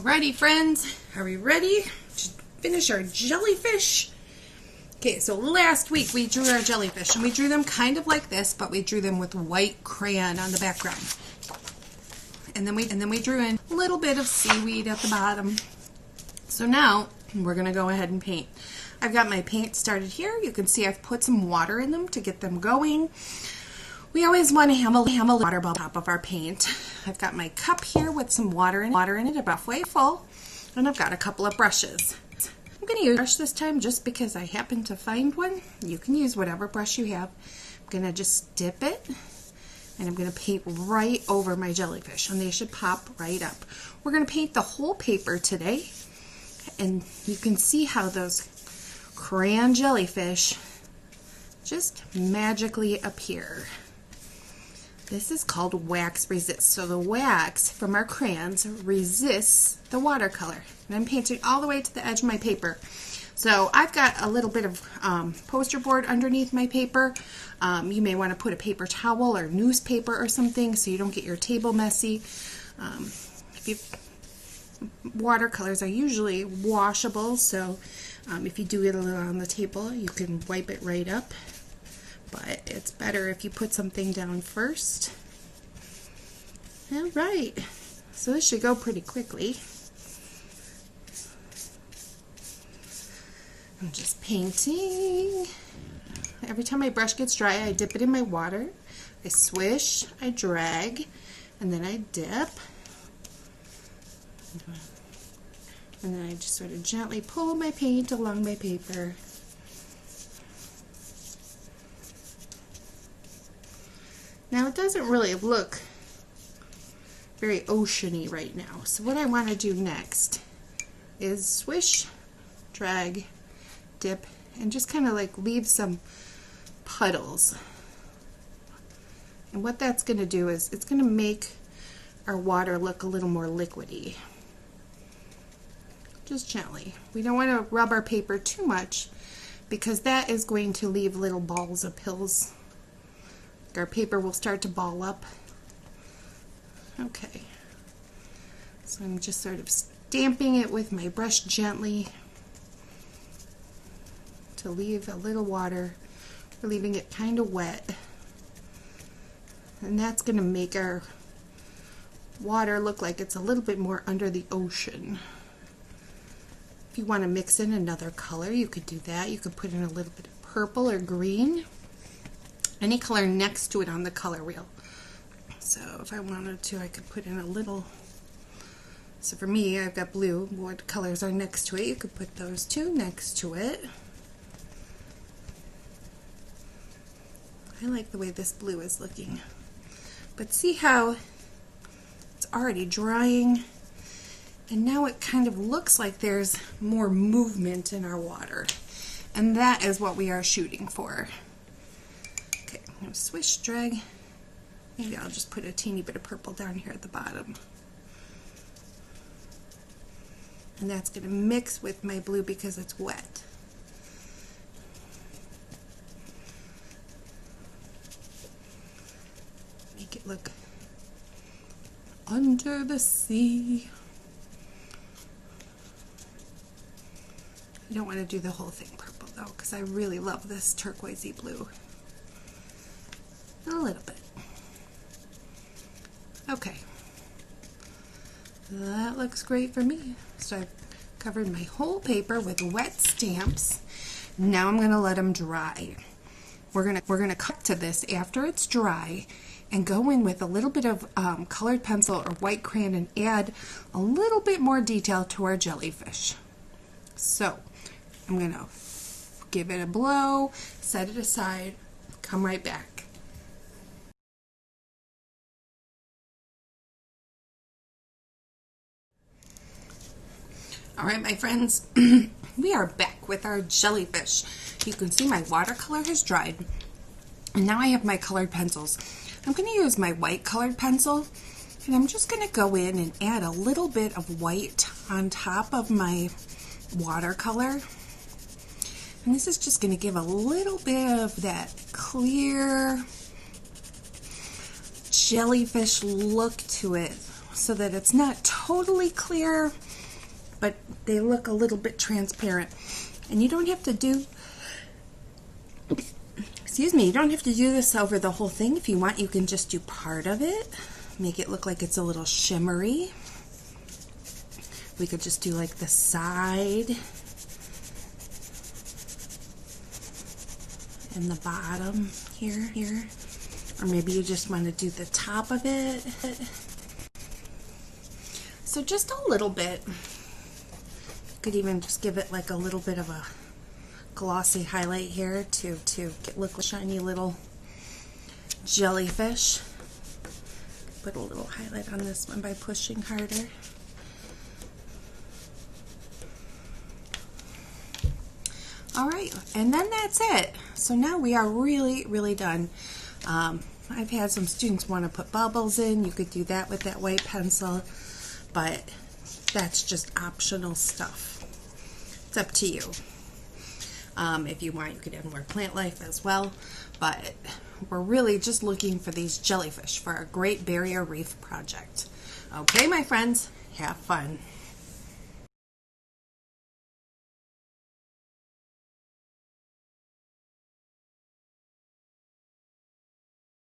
Alrighty, friends, are we ready to finish our jellyfish? Okay, so last week we drew our jellyfish, and we drew them kind of like this, but we drew them with white crayon on the background. And then we drew in a little bit of seaweed at the bottom. So now we're gonna go ahead and paint. I've got my paint started here. You can see I've put some water in them to get them going. We always want to have a water bubble on top of our paint. I've got my cup here with some water in it, about halfway full, and I've got a couple of brushes. I'm going to use a brush this time just because I happen to find one. You can use whatever brush you have. I'm going to just dip it, and I'm going to paint right over my jellyfish, and they should pop right up. We're going to paint the whole paper today, and you can see how those crayon jellyfish just magically appear. This is called wax resist. So the wax from our crayons resists the watercolor. And I'm painting all the way to the edge of my paper. So I've got a little bit of poster board underneath my paper. You may want to put a paper towel or newspaper or something so you don't get your table messy. Watercolors are usually washable, so if you do it a little on the table, you can wipe it right up. But it's better if you put something down first. All right, so this should go pretty quickly. I'm just painting. Every time my brush gets dry, I dip it in my water. I swish, I drag, and then I dip. And then I just sort of gently pull my paint along my paper. Now it doesn't really look very oceany right now. So what I want to do next is swish, drag, dip, and just kind of like leave some puddles. And what that's going to do is it's going to make our water look a little more liquidy. Just gently. We don't want to rub our paper too much because that is going to leave little balls of pills. Our paper will start to ball up. Okay, so I'm just sort of stamping it with my brush gently to leave a little water. We're leaving it kind of wet, and that's going to make our water look like it's a little bit more under the ocean. If you want to mix in another color, you could do that. You could put in a little bit of purple or green. Any color next to it on the color wheel. So if I wanted to, I could put in a little. So for me, I've got blue. What colors are next to it? You could put those two next to it. I like the way this blue is looking. But see how it's already drying? And now it kind of looks like there's more movement in our water. And that is what we are shooting for. I'm going to swish, drag. Maybe I'll just put a teeny bit of purple down here at the bottom. And that's going to mix with my blue because it's wet. Make it look under the sea. I don't want to do the whole thing purple though, because I really love this turquoisey blue. A little bit. Okay. That looks great for me. So I've covered my whole paper with wet stamps. Now I'm going to let them dry. We're gonna cut to this after it's dry and go in with a little bit of colored pencil or white crayon and add a little bit more detail to our jellyfish. So I'm going to give it a blow, set it aside, come right back. All right, my friends, we are back with our jellyfish. You can see my watercolor has dried, and now I have my colored pencils. I'm going to use my white colored pencil, and I'm just going to go in and add a little bit of white on top of my watercolor. And this is just going to give a little bit of that clear jellyfish look to it so that it's not totally clear, but they look a little bit transparent. And you don't have to do, excuse me, you don't have to do this over the whole thing. If you want, you can just do part of it. Make it look like it's a little shimmery. We could just do like the side and the bottom here. Or maybe you just want to do the top of it. So just a little bit. You could even just give it like a little bit of a glossy highlight here to look like a shiny little jellyfish. Put a little highlight on this one by pushing harder. All right, and then that's it. So now we are really done. I've had some students want to put bubbles in. You could do that with that white pencil, but that's just optional stuff. It's up to you. If you want, you could add more plant life as well, but we're really just looking for these jellyfish for a Great Barrier Reef project. Okay, my friends, have fun.